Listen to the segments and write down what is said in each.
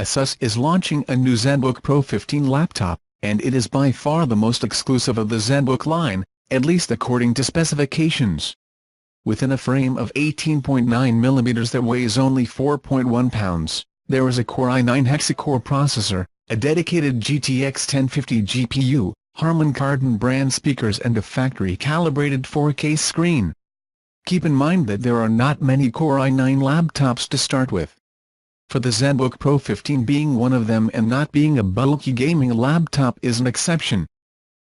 Asus is launching a new Zenbook Pro 15 laptop, and it is by far the most exclusive of the Zenbook line, at least according to specifications. Within a frame of 18.9mm that weighs only 4.1 pounds, there is a Core i9 hexacore processor, a dedicated GTX 1050 GPU, Harman Kardon brand speakers and a factory-calibrated 4K screen. Keep in mind that there are not many Core i9 laptops to start with. For the Zenbook Pro 15 being one of them and not being a bulky gaming laptop is an exception.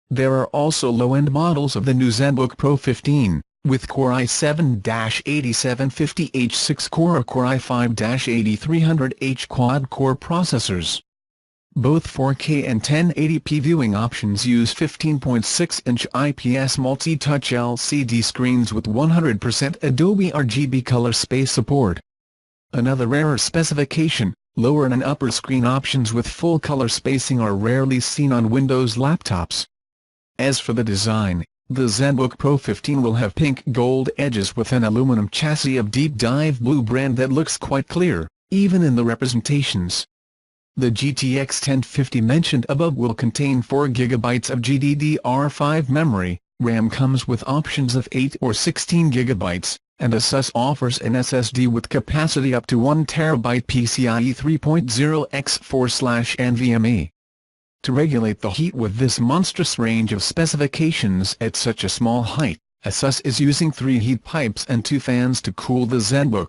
There are also low-end models of the new Zenbook Pro 15, with Core i7-8750H 6-core or Core i5-8300H quad-core processors. Both 4K and 1080p viewing options use 15.6-inch IPS multi-touch LCD screens with 100% AdobeRGB color space support. Another rarer specification, lower and upper screen options with full color spacing are rarely seen on Windows laptops. As for the design, the Zenbook Pro 15 will have pink gold edges with an aluminum chassis of deep dive blue brand that looks quite clear, even in the representations. The GTX 1050 mentioned above will contain 4GB of GDDR5 memory, RAM comes with options of 8 or 16GB, and Asus offers an SSD with capacity up to 1TB PCIe 3.0x4/NVMe. To regulate the heat with this monstrous range of specifications at such a small height, Asus is using 3 heat pipes and 2 fans to cool the Zenbook.